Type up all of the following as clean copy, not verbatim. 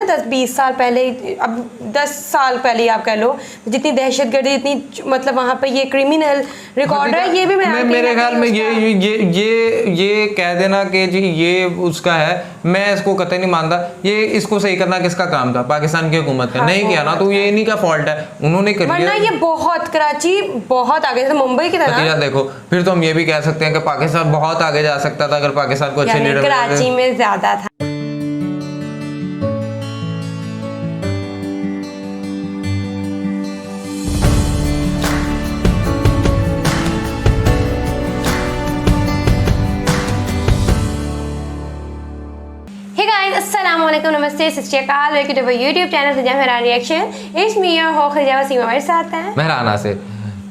10-20 साल पहले, अब 10 साल पहले आप कह लो, जितनी दहशतगर्दी, इतनी मतलब वहाँ पे ये क्रिमिनल रिकॉर्ड है, ये भी मेरे ख्याल में ये कह देना कि जी ये उसका है, मैं इसको कतई नहीं मानता। ये इसको सही करना किसका काम था? पाकिस्तान की हुकूमत ने नहीं किया ना, तो ये इन्हीं का फॉल्ट है, उन्होंने कर दिया। ये बहुत, कराची बहुत आगे था, मुंबई की तरह। देखो, फिर तो हम ये भी कह सकते हैं कि पाकिस्तान बहुत आगे जा सकता था अगर पाकिस्तान को अच्छे लीडर, कराची में ज्यादा था। अस्सलामुअलैकुम, नमस्ते, सत श्री अकाल, वेलकम टू यूट्यूब चैनल से मेरा रिएक्शन। इट्स मी योर हो खरीजा वसीम हमारे साथ है महराना से।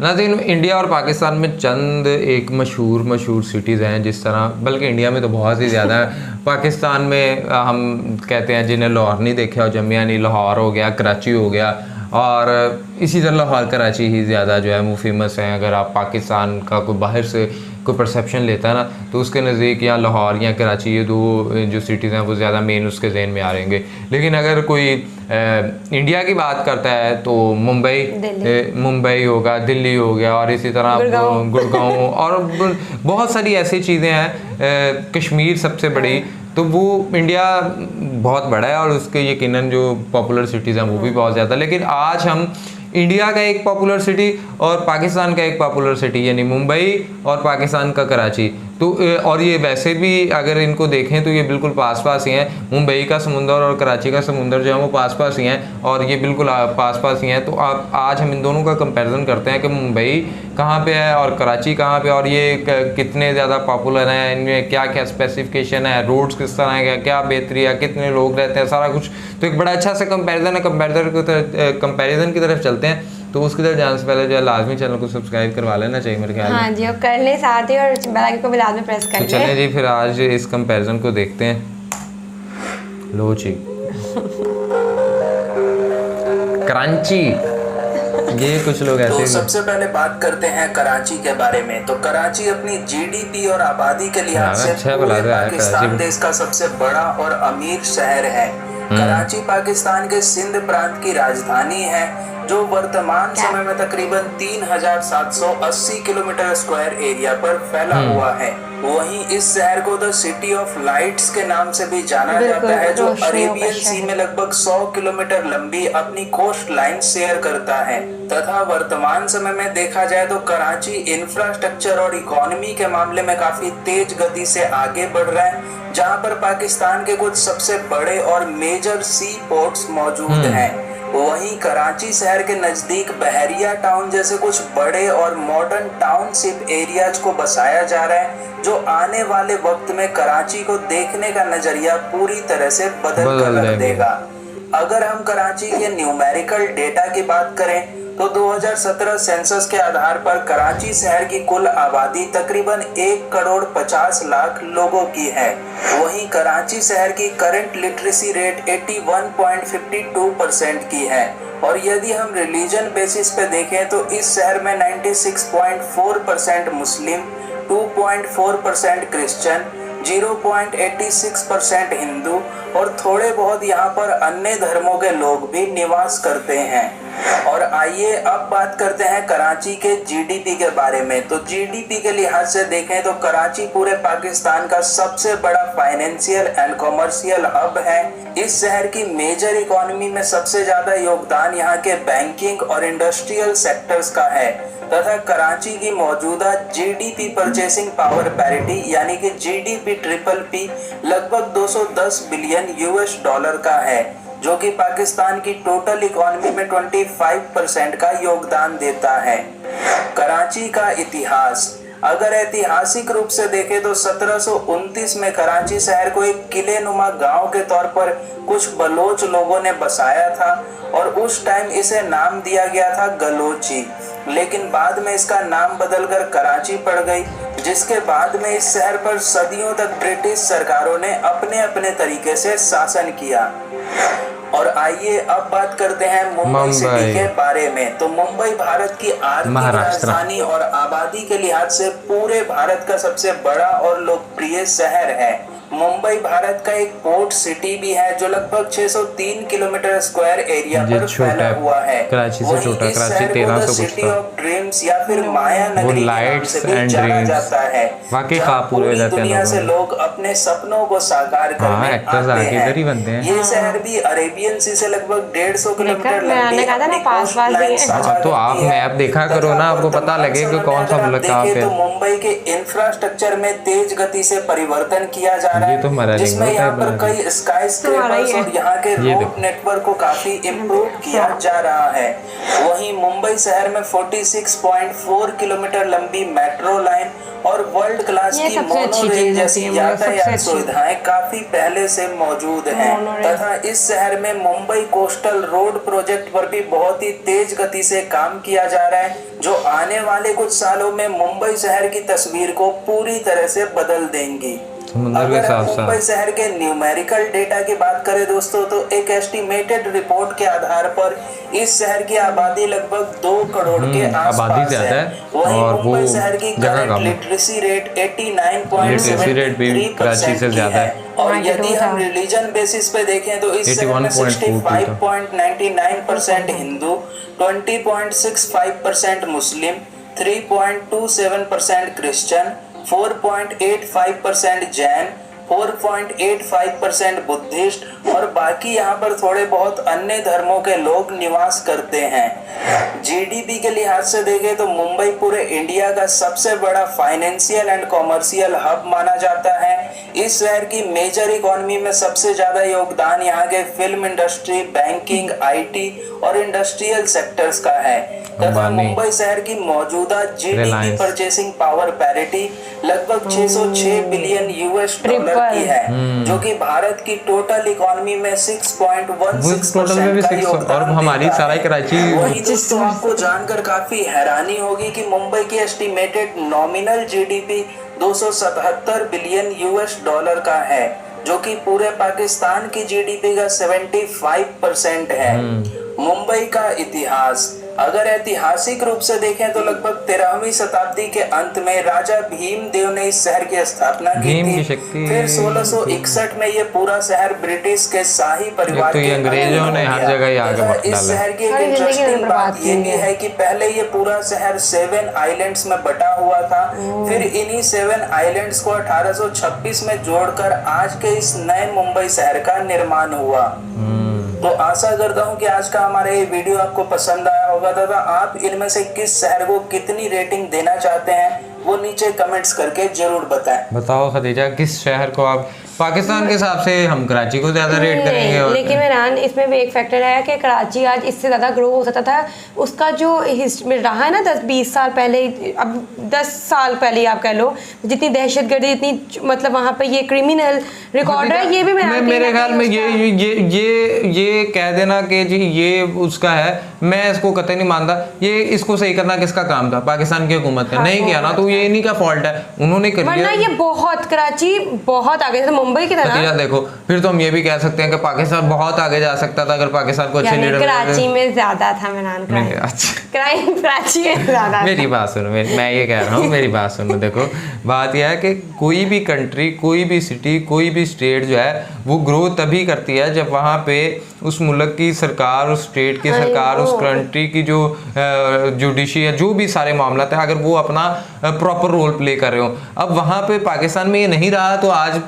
नाज़रीन, इंडिया और पाकिस्तान में चंद एक मशहूर सिटीज़ हैं, जिस तरह, बल्कि इंडिया में तो बहुत ही ज़्यादा है। पाकिस्तान में हम कहते हैं जिन्हें लाहौर नहीं देखा हो, जमिया नहीं, लाहौर हो गया, कराची हो गया, और इसी तरह लाहौर कराची ही ज़्यादा जो है वो फेमस हैं। अगर आप पाकिस्तान का कोई बाहर से कोई परसेप्शन लेता है ना, तो उसके नज़दीक या लाहौर या कराची, ये दो जो सिटीज़ हैं वो ज़्यादा मेन उसके जहन में आ रहेंगे। लेकिन अगर कोई इंडिया की बात करता है तो मुंबई होगा, दिल्ली हो गया, और इसी तरह गुड़गांव और बहुत सारी ऐसी चीज़ें हैं। कश्मीर सबसे बड़ी, तो वो इंडिया बहुत बड़ा है और उसके यकीनन जो पॉपुलर सिटीज़ हैं वो भी बहुत ज़्यादा। लेकिन आज हम इंडिया का एक पॉपुलर सिटी और पाकिस्तान का एक पॉपुलर सिटी, यानी मुंबई और पाकिस्तान का कराची, तो और ये वैसे भी अगर इनको देखें तो ये बिल्कुल पास पास ही हैं। मुंबई का समुंदर और कराची का समुंदर जो है वो पास पास ही हैं, और ये बिल्कुल पास पास ही हैं। तो आप आज हम इन दोनों का कंपैरिजन करते हैं कि मुंबई कहाँ पे है और कराची कहाँ पे, और ये कितने ज़्यादा पॉपुलर हैं, इनमें क्या क्या स्पेसिफिकेशन है, रोड्स किस तरह है, क्या बेहतरी है, कितने लोग रहते हैं, सारा कुछ। तो एक बड़ा अच्छा सा कंपैरिजन है। कंपैरिजन की तरफ चलते हैं। तो उसकी तरफ जाने से पहले जो है लाजमी चैनल को सब्सक्राइब करवा लेना चाहिए मेरे ख्याल में। हाँ जी, और कर ले साथ ही, और बेल आइकन को भी लाजमी प्रेस कर ले। तो चलें जी, फिर आज इस कंपैरिजन को देखते हैं। लो जी, कराची, ये कुछ लोग ऐसे। तो सबसे पहले बात करते हैं कराची के बारे में। तो कराची अपनी जीडीपी और आबादी के लिहाज से पूरे पाकिस्तान देश का सबसे बड़ा और अमीर शहर है। कराची पाकिस्तान के सिंध प्रांत की राजधानी है, जो वर्तमान समय में तकरीबन 3780 किलोमीटर स्क्वायर एरिया पर फैला हुआ है। वहीं इस शहर को द सिटी ऑफ लाइट्स के नाम से भी जाना जाता है, जो अरेबियन सी में लगभग 100 किलोमीटर लंबी अपनी कोस्ट लाइन शेयर करता है। तथा वर्तमान समय में देखा जाए तो कराची इंफ्रास्ट्रक्चर और इकोनॉमी के मामले में काफी तेज गति से आगे बढ़ रहा है, जहां पर पाकिस्तान के कुछ सबसे बड़े और मेजर सी पोर्ट्स मौजूद हैं। वहीं कराची शहर के नजदीक बहरिया टाउन जैसे कुछ बड़े और मॉडर्न टाउनशिप एरियाज को बसाया जा रहा है, जो आने वाले वक्त में कराची को देखने का नजरिया पूरी तरह से बदल कर रख देगा। अगर हम कराची के न्यूमेरिकल डेटा की बात करें तो 2017 सेंसस के आधार पर कराची शहर की कुल आबादी तकरीबन 1,50,00,000 लोगों की है। वहीं कराची शहर की करंट लिटरेसी रेट 81.52% की है, और यदि हम रिलीजन बेसिस पे देखें तो इस शहर में 96.4% मुस्लिम, 2.4% क्रिश्चियन, 0.86% हिंदू और थोड़े बहुत यहाँ पर अन्य धर्मों के लोग भी निवास करते हैं। और आइए अब बात करते हैं कराची के जीडीपी के बारे में। तो जीडीपी के लिहाज से देखें तो कराची पूरे पाकिस्तान का सबसे बड़ा फाइनेंशियल एंड कॉमर्शियल हब है। इस शहर की मेजर इकोनॉमी में सबसे ज्यादा योगदान यहाँ के बैंकिंग और इंडस्ट्रियल सेक्टर्स का है, तथा कराची की मौजूदा जीडीपी परचेसिंग पावर पैरिटी यानी कि जीडीपी ट्रिपल पी लगभग 210 बिलियन यूएस डॉलर का है, जो कि पाकिस्तान की टोटल इकोनॉमी में 25% का योगदान देता है। कराची का इतिहास, अगर ऐतिहासिक रूप से देखें तो 1729 में कराची शहर को एक किले नुमा गाँव के तौर पर कुछ बलोच लोगों ने बसाया था, और उस टाइम इसे नाम दिया गया था गलोची। लेकिन बाद में इसका नाम बदलकर कराची पड़ गई, जिसके बाद में इस शहर पर सदियों तक ब्रिटिश सरकारों ने अपने अपने तरीके से शासन किया। और आइए अब बात करते हैं मुंबई सिटी के बारे में। तो मुंबई भारत की आर्थिक राजधानी और आबादी के लिहाज से पूरे भारत का सबसे बड़ा और लोकप्रिय शहर है। मुंबई भारत का एक पोर्ट सिटी भी है जो लगभग 603 किलोमीटर स्क्वायर एरिया पर फैला हुआ है। कराची से छोटा, कराची 1300 सिटी ऑफ ड्रीम्स या फिर माया नगरी के नाम से भी जाना जाता है। वाकई ख्वाब पूरे हो जाते हैं, दुनिया से लोग अपने सपनों को साकार करने आते हैं। ये शहर भी अरेबियन सी से लगभग 150 किलोमीटर लंबी तो आप मैप देखा करो ना, आपको पता लगे कि कौन सा मुल्क कहाँ पे। तो मुंबई के इंफ्रास्ट्रक्चर में तेज गति से परिवर्तन किया जा रहा है, जिसमें यहाँ पर कई स्काई स्क्रैपर्स और यहाँ के रोड नेटवर्क को काफी इम्प्रूव किया जा रहा है। वहीं मुंबई शहर में 46.4 किलोमीटर लंबी मेट्रो लाइन और वर्ल्ड क्लास की मोनोरेल जैसी यातायात सुविधाएं काफी पहले से मौजूद हैं तथा इस शहर में मुंबई कोस्टल रोड प्रोजेक्ट पर भी बहुत ही तेज गति से काम किया जा रहा है, जो आने वाले कुछ सालों में मुंबई शहर की तस्वीर को पूरी तरह से बदल देंगी। अगर हम मुंबई शहर के न्यूमेरिकल डेटा की बात करें दोस्तों, तो एक एस्टिमेटेड रिपोर्ट के आधार पर इस शहर की आबादी लगभग 2 करोड़ के आसपास है। वहीं मुंबई शहर की करंट लिटरेसी रेट 89.73% है और यदि हम रिलीजन बेसिस पे देखें तो इस शहर में 65.99% हिंदू, 20.65% मुस्लिम, 3.27% क्रिश्चियन, 4.85% जैन, 4.85% बुद्धिस्ट और बाकी यहाँ पर थोड़े बहुत अन्य धर्मों के लोग निवास करते हैं। जीडीपी के लिहाज से देखें तो मुंबई पूरे इंडिया का सबसे बड़ा फाइनेंशियल एंड कॉमर्शियल हब माना जाता है। इस शहर की मेजर इकोनॉमी में सबसे ज्यादा योगदान यहाँ के फिल्म इंडस्ट्री, बैंकिंग, आईटी और इंडस्ट्रियल सेक्टर्स का है तथा मुंबई शहर की मौजूदा जीडीपी परचेसिंग पावर पैरिटी लगभग 606 बिलियन यूएस डॉलर की है, जो कि भारत की टोटल इकोनॉमी में 6.16% का योगदान और हमारी सारा कराची। वही दोस्तों आपको जानकर काफी हैरानी होगी कि मुंबई की estimated nominal GDP 277 billion US dollar का है, जो कि पूरे पाकिस्तान की जीडीपी का 75% है। मुंबई का इतिहास अगर ऐतिहासिक रूप से देखें तो लगभग 13वीं शताब्दी के अंत में राजा भीमदेव ने इस शहर की स्थापना की थी। फिर 1661 में ये पूरा शहर ब्रिटिश के शाही परिवार के अंग्रेजों ने हर जगह ही आगे बढ़ा। इस शहर की एक इंटरेस्टिंग बात ये भी है कि पहले ये पूरा शहर 7 आइलैंड्स में बटा हुआ था, फिर इन्हीं 7 आइलैंड्स को 1826 में जोड़कर आज के इस नए मुंबई शहर का निर्माण हुआ। तो आशा करता हूँ कि आज का हमारा ये वीडियो आपको पसंद आया होगा तथा आप इनमें से किस शहर को कितनी रेटिंग देना चाहते हैं वो नीचे कमेंट्स करके जरूर बताएं। बताओ खदीजा, किस शहर को आप पाकिस्तान के हिसाब से हम कराची को ज्यादा रेट करेंगे? और लेकिन मेरान इसमें भी एक फैक्टर है कि कराची आज इससे ज़्यादा ग्रो हो सकता था। उसका जो हिस्ट्री रहा है ना 10-20 साल पहले, अब 10 साल पहले आप कह लो, जितनी दहशतगर्दी, इतनी मतलब वहाँ पे ये क्रिमिनल रिकॉर्ड है, ये भी मेरे ख्याल में ये कह देना कि जी ये उसका है, मैं इसको कतई नहीं मानता। ये इसको सही करना किसका काम था? पाकिस्तान की हुकूमत का। नहीं किया ना तो ये इन्हीं का फॉल्ट है, उन्होंने कर लिया। ये बहुत कराची बहुत आगे था मुंबई की तरह। देखो फिर तो हम ये भी कह सकते हैं कि पाकिस्तान बहुत आगे जा सकता था अगर पाकिस्तान को अच्छे लीडर। कराची में ज्यादा था क्राइम कराची में ज्यादा। मेरी बात सुनो, मैं ये कह रहा हूँ, मेरी बात सुनो। देखो बात यह है कि कोई भी कंट्री, कोई भी सिटी, कोई भी स्टेट जो है वो ग्रो तभी करती है जब वहाँ पे उस मुल्क की सरकार, उस स्टेट की सरकार, उस कंट्री की जो जुडिशरी जो भी सारे मामला है, अगर वो अपना प्रॉपर रोल प्ले कर रहे हो। अब वहाँ पे पाकिस्तान में ये नहीं रहा तो आज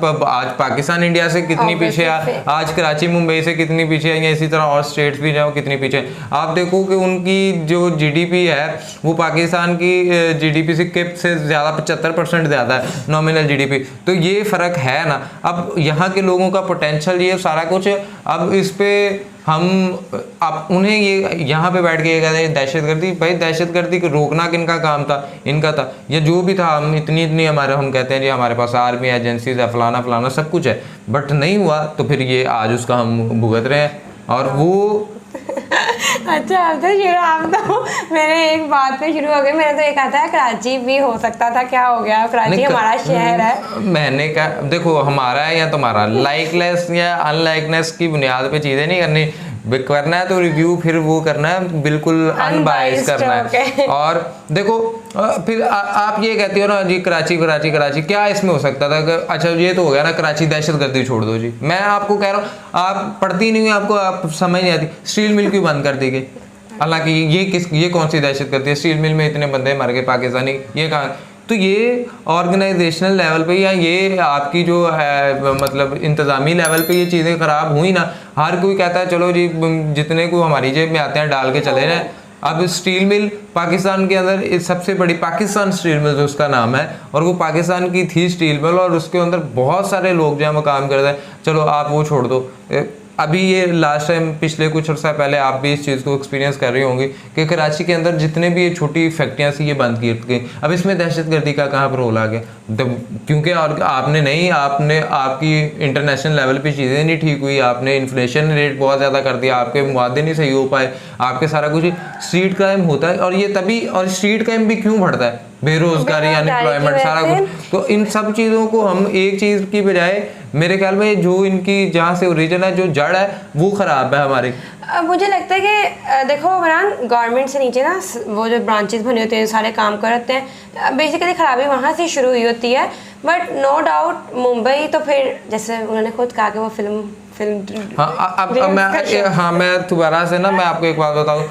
पाकिस्तान इंडिया से कितनी पीछे है, आज कराची मुंबई से कितनी पीछे है, या इसी तरह और स्टेट्स भी जाओ कितनी पीछे। आप देखो कि उनकी जो जीडीपी है वो पाकिस्तान की जीडीपी से ज़्यादा 75% ज़्यादा है नॉमिनल जीडीपी। तो ये फ़र्क है ना। अब यहाँ के लोगों का पोटेंशियल, ये सारा कुछ, अब इस पे हम अब उन्हें ये यहाँ पे बैठ के ये कहते हैं दहशतगर्दी। भाई दहशतगर्दी को रोकना किनका काम था? इनका था। या जो भी था, हम इतनी हमारे, हम कहते हैं जी हमारे पास आर्मी एजेंसीज है, फलाना सब कुछ है, बट नहीं हुआ तो फिर ये आज उसका हम भुगत रहे हैं। और वो अच्छा आप तो मेरे एक बात पे शुरू हो गए। मैंने तो ये कहा था कराची भी हो सकता था, क्या हो गया? कराची हमारा शहर है। मैंने कहा देखो हमारा है या तुम्हारा, लाइकनेस या अनलाइकनेस की बुनियाद पे चीज़ें नहीं करनी। करना है तो रिव्यू फिर वो करना है बिल्कुल अनबाइस करना है। और देखो फिर आप ये कहती हो ना जी कराची कराची कराची, क्या इसमें हो सकता था कि अच्छा ये तो हो गया ना कराची दहशतगर्दी छोड़ दो जी। मैं आपको कह रहा हूँ आप पढ़ती नहीं हुई, आपको आप समझ नहीं आती स्टील मिल क्यों बंद कर दी गई। हालांकि ये कौन सी दहशतगर्दी है, स्टील मिल में इतने बंदे मर गए पाकिस्तानी, ये कहाँ। तो ये ऑर्गेनाइजेशनल लेवल पे या ये आपकी जो है मतलब इंतज़ामी लेवल पे ये चीज़ें ख़राब हुई ना, हर कोई कहता है चलो जी जितने को हमारी जेब में आते हैं डाल के चले जाएं। अब स्टील मिल पाकिस्तान के अंदर सबसे बड़ी पाकिस्तान स्टील मिल जो उसका नाम है, और वो पाकिस्तान की थी स्टील मिल, और उसके अंदर बहुत सारे लोग जो है वो काम करते हैं। चलो आप वो छोड़ दो, अभी ये लास्ट टाइम पिछले कुछ अर्सा पहले आप भी इस चीज़ को एक्सपीरियंस कर रही होंगी कि कराची के अंदर जितने भी ये छोटी फैक्ट्रियाँ थी ये बंद की गई। अब इसमें दहशतगर्दी का कहाँ पर रोल आ गया, क्योंकि और आपने आपकी इंटरनेशनल लेवल पे चीज़ें नहीं ठीक हुई, आपने इन्फ्लेशन रेट बहुत ज़्यादा कर दिया, आपके मुआदे नहीं सही हो पाए, आपके सारा कुछ स्ट्रीट क्राइम होता है। और ये तभी, और स्ट्रीट क्राइम भी क्यों बढ़ता है, बेरोजगारी अनएम्प्लॉयमेंट सारा कुछ। तो इन सब चीज़ों को हम एक चीज़ की बजाय मेरे ख्याल में जो इनकी जहाँ से ओरिजिन है, जो जड़ है वो ख़राब है हमारी। मुझे लगता है कि देखो फरहान, गवर्नमेंट से नीचे ना वो जो ब्रांचेस बने होते हैं सारे काम करते हैं, बेसिकली खराबी वहाँ से शुरू हुई होती है। बट नो डाउट मुंबई तो फिर जैसे उन्होंने खुद कहा कि वो फिल्म मैं दोबारा से ना मैं आपको एक बात बताऊँ,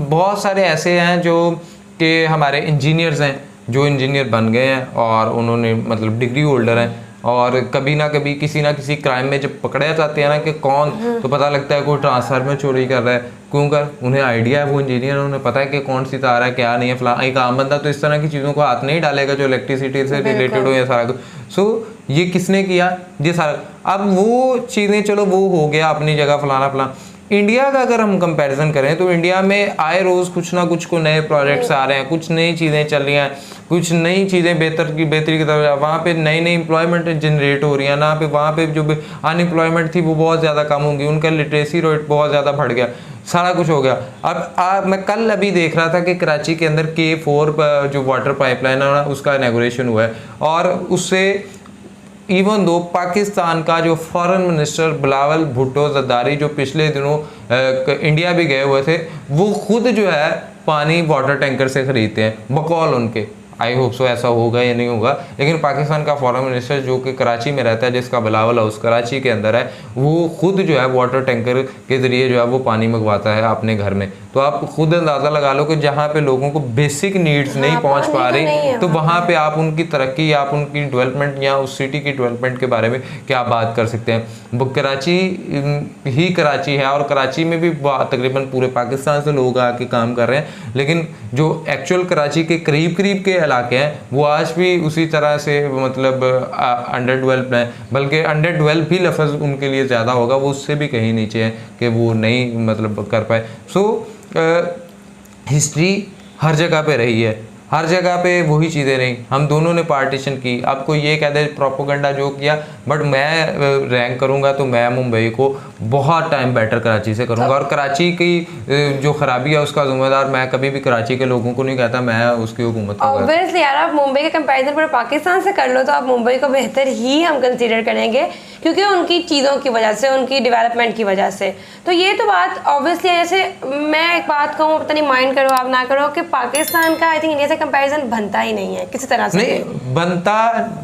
बहुत सारे ऐसे हैं जो कि हमारे इंजीनियर्स हैं जो इंजीनियर बन गए हैं और उन्होंने मतलब डिग्री होल्डर हैं, और कभी ना कभी किसी ना किसी क्राइम में जब पकड़े जाते हैं ना कि कौन, तो पता लगता है कोई ट्रांसफर में चोरी कर रहा है, क्यों कर, उन्हें आइडिया है, वो इंजीनियर उन्हें पता है कि कौन सी तार है क्या नहीं है फला। एक आम बंदा तो इस तरह की चीज़ों को हाथ नहीं डालेगा जो इलेक्ट्रिसिटी से रिलेटेड हो या सारा कुछ। सो ये किसने किया ये सारा, अब वो चीज़ें चलो वो हो गया अपनी जगह फलाना फलाना। इंडिया का अगर हम कंपैरिजन करें तो इंडिया में आए रोज़ कुछ ना कुछ को नए प्रोजेक्ट्स आ रहे हैं, कुछ नई चीज़ें चल रही हैं, कुछ नई चीज़ें बेहतरी की तरफ, वहाँ पे नई एम्प्लॉयमेंट जनरेट हो रही है ना, पे वहाँ पे जो अनएम्प्लॉयमेंट थी वो बहुत ज़्यादा कम होगी, उनका लिटरेसी रेट बहुत ज़्यादा बढ़ गया, सारा कुछ हो गया। अब मैं कल अभी देख रहा था कि कराची के अंदर K4 जो वाटर पाइपलाइन है उसका इनॉग्रेशन हुआ है, और उससे इवन दो पाकिस्तान का जो फॉरेन मिनिस्टर बिलावल भुट्टो जरदारी जो पिछले दिनों इंडिया भी गए हुए थे, वो खुद जो है पानी वाटर टैंकर से खरीदते हैं बकौल उनके। आई होप सो ऐसा होगा या नहीं होगा, लेकिन पाकिस्तान का फॉरेन मिनिस्टर जो कि कराची में रहता है, जिसका बिलावल हाउस कराची के अंदर है, वो खुद जो है वाटर टैंकर के ज़रिए जो है वो पानी मंगवाता है अपने घर में। तो आप खुद अंदाज़ा लगा लो कि जहाँ पे लोगों को बेसिक नीड्स नहीं पहुँच पा रही, तो वहाँ पे आप उनकी तरक्की, आप उनकी डेवलपमेंट या उस सिटी की डेवलपमेंट के बारे में क्या बात कर सकते हैं। वो कराची ही कराची है, और कराची में भी तकरीबन पूरे पाकिस्तान से लोग आके काम कर रहे हैं, लेकिन जो एक्चुअल कराची के करीब के इलाके हैं वो आज भी उसी तरह से मतलब अंडर डेवलप्ड हैं, बल्कि अंडर डेवलप भी लफ्ज़ उनके लिए ज़्यादा होगा, वो उससे भी कहीं नीचे है कि वो नहीं मतलब कर पाए। सो हिस्ट्री हर जगह पे रही है, हर जगह पे वही चीज़ें रही। हम दोनों ने पार्टीशन की, अब कोई ये कह दे प्रोपोगंडा जो किया, बट मैं रैंक करूँगा तो मैं मुंबई को बहुत टाइम बेटर कराची से करूँगा, और कराची की जो खराबी है उसका जिम्मेदार मैं कभी भी कराची के लोगों को नहीं कहता, मैं उसकी हुकूमत को। ऑब्वियसली यार, आप मुंबई के कंपैरिजन पर पाकिस्तान से कर लो तो आप मुंबई को बेहतर ही हम कंसीडर करेंगे, क्योंकि उनकी चीज़ों की वजह से, उनकी डेवलपमेंट की वजह से। तो ये तो बात ऑब्वियसली है। जैसे मैं एक बात कहूँ, पता नहीं माइंड करो आप ना करो, कि पाकिस्तान का आई थिंक इंडिया से कंपैरिजन बनता ही नहीं है किसी तरह से। नहीं बनता,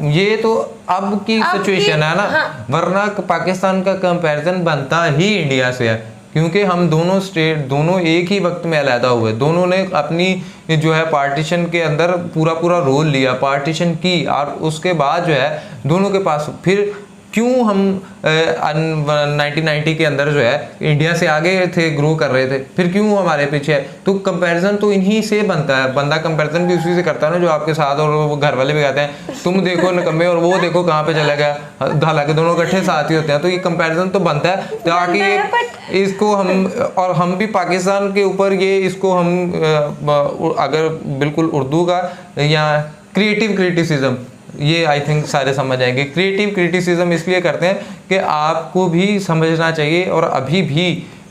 ये तो अब की सिचुएशन है ना। हाँ। वरना पाकिस्तान का कंपैरिजन बनता ही इंडिया से है, क्योंकि हम दोनों स्टेट दोनों एक ही वक्त में अलहदा हुए, दोनों ने अपनी जो है पार्टीशन के अंदर पूरा रोल लिया, पार्टीशन की, और उसके बाद जो है दोनों के पास फिर क्यों हम 1990 के अंदर जो है इंडिया से आगे थे, ग्रो कर रहे थे, फिर क्यों हमारे पीछे है। तो कंपैरिजन तो इन्हीं से बनता है, बंदा कंपैरिजन भी उसी से करता है ना जो आपके साथ, और वो घर वाले भी कहते हैं तुम देखो नकम्मे और वो देखो कहाँ पे चला गया, हालांकि दोनों इकट्ठे साथ ही होते हैं। तो ये कंपैरिजन तो बनता है ताकि इसको हम, और हम भी पाकिस्तान के ऊपर ये इसको हम अगर बिल्कुल उर्दू का या क्रिएटिव क्रिटिसिज्म, ये आई थिंक सारे समझ आएंगे। क्रिएटिव क्रिटिसिज्म इसलिए करते हैं कि आपको भी समझना चाहिए, और अभी भी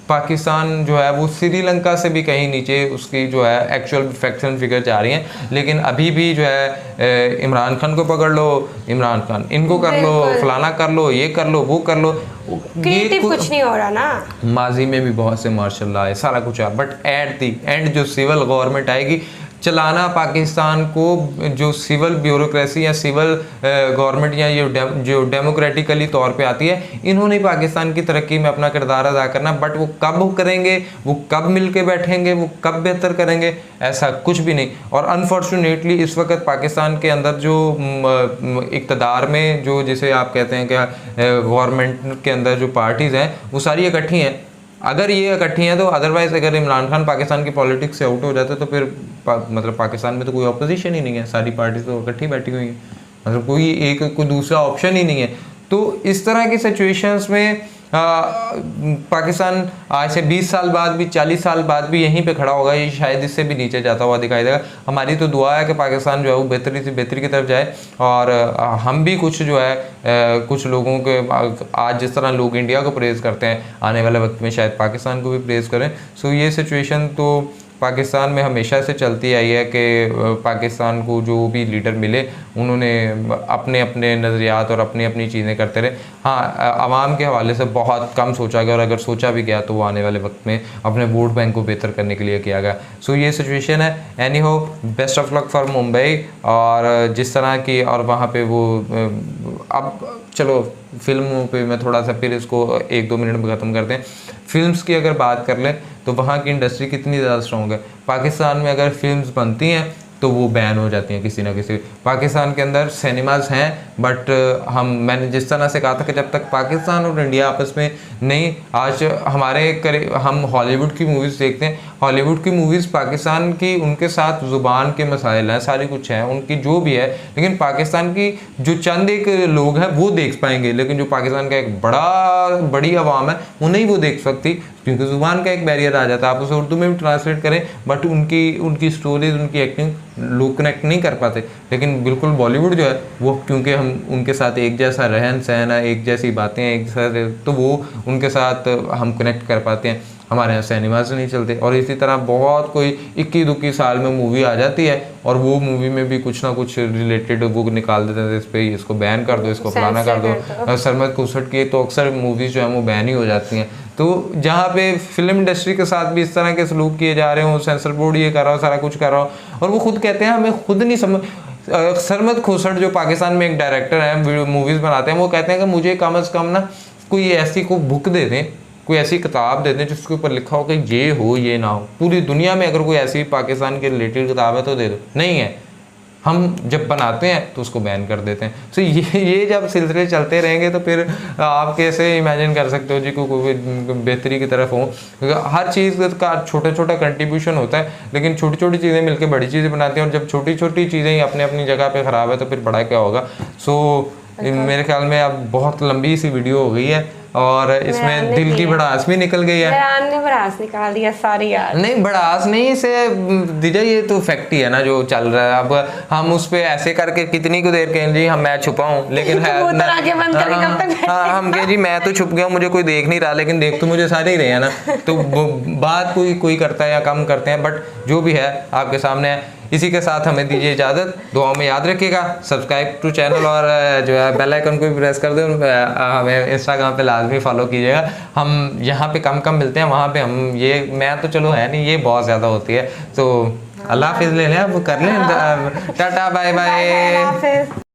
पाकिस्तान जो है वो श्रीलंका से भी कहीं नीचे उसकी जो है एक्चुअल फैक्शन फिगर जा रही हैं। लेकिन अभी भी जो है इमरान खान को पकड़ लो, इमरान खान इनको कर लो, फलाना कर लो, ये कर लो, वो कर लो, क्रिएटिव कुछ नहीं हो रहा ना। माजी में भी बहुत से मार्शल लॉ है, सारा कुछ है, बट एट दी एंड जो सिविल गवर्नमेंट आएगी चलाना पाकिस्तान को, जो सिविल ब्यूरोक्रेसी या सिविल गवर्नमेंट या ये जो डेमोक्रेटिकली तौर पे आती है, इन्होंने पाकिस्तान की तरक्की में अपना किरदार अदा करना। बट वो कब करेंगे, वो कब मिल के बैठेंगे, वो कब बेहतर करेंगे, ऐसा कुछ भी नहीं। और अनफॉर्चुनेटली इस वक्त पाकिस्तान के अंदर जो इक़्तिदार में जो जिसे आप कहते हैं कि गवर्नमेंट के अंदर जो पार्टीज़ हैं वो सारी इकट्ठी हैं। अगर ये इकट्ठी हैं तो अदरवाइज़ अगर इमरान खान पाकिस्तान की पॉलिटिक्स से आउट हो जाते तो फिर मतलब पाकिस्तान में तो कोई ऑपोजिशन ही नहीं है, सारी पार्टी तो इकट्ठी बैठी हुई हैं, मतलब कोई दूसरा ऑप्शन ही नहीं है। तो इस तरह की सिचुएशंस में पाकिस्तान आज से 20 साल बाद भी, 40 साल बाद भी यहीं पे खड़ा होगा, ये शायद इससे भी नीचे जाता हुआ दिखाई देगा। हमारी तो दुआ है कि पाकिस्तान जो है वो बेहतरी से बेहतरी की तरफ जाए, और हम भी कुछ जो है कुछ लोगों के आज जिस तरह लोग इंडिया को प्रेज़ करते हैं, आने वाले वक्त में शायद पाकिस्तान को भी प्रेज़ करें। सो ये सिचुएशन तो पाकिस्तान में हमेशा से चलती आई है कि पाकिस्तान को जो भी लीडर मिले उन्होंने अपने अपने नज़रियात और अपनी अपनी चीज़ें करते रहे। हाँ, आवाम के हवाले से बहुत कम सोचा गया, और अगर सोचा भी गया तो वो आने वाले वक्त में अपने वोट बैंक को बेहतर करने के लिए किया गया। सो ये सिचुएशन है। एनी हो, best of luck for Mumbai. और जिस तरह की, और वहाँ पे वो अब चलो फिल्मों पे मैं थोड़ा सा फिर इसको 1-2 मिनट में ख़त्म करते हैं। फिल्म्स की अगर बात कर लें तो वहाँ की इंडस्ट्री कितनी ज़्यादा स्ट्रॉन्ग है। पाकिस्तान में अगर फिल्म्स बनती हैं तो वो बैन हो जाती हैं किसी ना किसी। पाकिस्तान के अंदर सिनेमाज हैं, बट मैंने जिस तरह से कहा था कि जब तक पाकिस्तान और इंडिया आपस में नहीं, आज हम हॉलीवुड की मूवीज़ देखते हैं, हॉलीवुड की मूवीज़ पाकिस्तान की, उनके साथ ज़ुबान के मसाइल हैं, सारी कुछ है उनकी जो भी है, लेकिन पाकिस्तान की जो चंद एक लोग हैं वो देख पाएंगे, लेकिन जो पाकिस्तान का एक बड़ी आवाम है वो नहीं वो देख सकती, क्योंकि ज़ुबान का एक बैरियर आ जाता है। आप उसे उर्दू में भी ट्रांसलेट करें बट उनकी स्टोरीज, उनकी एक्टिंग लोग कनेक्ट नहीं कर पाते। लेकिन बिल्कुल बॉलीवुड जो है वो, क्योंकि हम उनके साथ एक जैसा रहन सहन है, एक जैसी बातें हैं, एक जैसा, तो वो उनके साथ हम कनेक्ट कर पाते हैं। हमारे यहाँ सिनेमाज नहीं चलते। और इसी तरह बहुत कोई 21-22 साल में मूवी आ जाती है और वो मूवी में भी कुछ ना कुछ रिलेटेड वो निकाल देते हैं, इस पे इसको बैन कर दो, इसको फलाना कर दो। सरमद खुसट की तो अक्सर मूवीज़ जो है वो बैन ही हो जाती हैं। तो जहाँ पे फिल्म इंडस्ट्री के साथ भी इस तरह के सलूक किए जा रहे हों, सेंसर बोर्ड ये कर रहा हो, सारा कुछ कर रहा हो, और वो खुद कहते हैं हमें खुद नहीं समझ। सरमद खुसट जो पाकिस्तान में एक डायरेक्टर है, मूवीज़ बनाते हैं, वो कहते हैं कि मुझे कम अज़ कम ना कोई ऐसी को बुक दे दें, कोई ऐसी किताब दे दें जिसके ऊपर लिखा हो कि ये हो ये ना हो। पूरी दुनिया में अगर कोई ऐसी पाकिस्तान के रिलेटेड किताब है तो दे दो। नहीं है, हम जब बनाते हैं तो उसको बैन कर देते हैं। तो ये जब सिलसिले चलते रहेंगे तो फिर आप कैसे इमेजिन कर सकते हो जी कोई बेहतरी की तरफ हो। हर चीज़ का छोटा छोटा कंट्रीब्यूशन होता है, लेकिन छोटी छोटी चीज़ें मिलकर बड़ी चीज़ें बनाती हैं, और जब छोटी छोटी चीज़ें ही अपनी अपनी जगह पे ख़राब है तो फिर बड़ा क्या होगा। सो मेरे ख्याल में अब बहुत लंबी सी वीडियो हो गई है, और इसमें दिल की भड़ास भी निकल गई है। ने भड़ास निकाल दिया सारी यार। नहीं, भड़ास नहीं से दीजिए, ये तो फैक्ट ही है ना जो चल रहा है। अब हम उस पे ऐसे करके कितनी को देर कहें जी हम मैं छुपाऊं, लेकिन है हम कहें जी मैं तो छुप गया, मुझे कोई देख नहीं रहा, लेकिन देख तो मुझे सारे ही रहे हैं ना। तो बात कोई करता है या कम करते हैं, बट जो भी है आपके सामने है। इसी के साथ हमें दीजिए इजाज़त। दुआओं में याद रखिएगा, सब्सक्राइब टू चैनल और जो है बेल आइकन को भी प्रेस कर दो। हमें इंस्टाग्राम पे लाजमी फॉलो कीजिएगा। हम यहाँ पे कम मिलते हैं, वहाँ पे हम मैं तो चलो है नहीं, ये बहुत ज़्यादा होती है। तो अल्लाह हाफिज़ ले लें, अब कर लें, टाटा बाय बाय।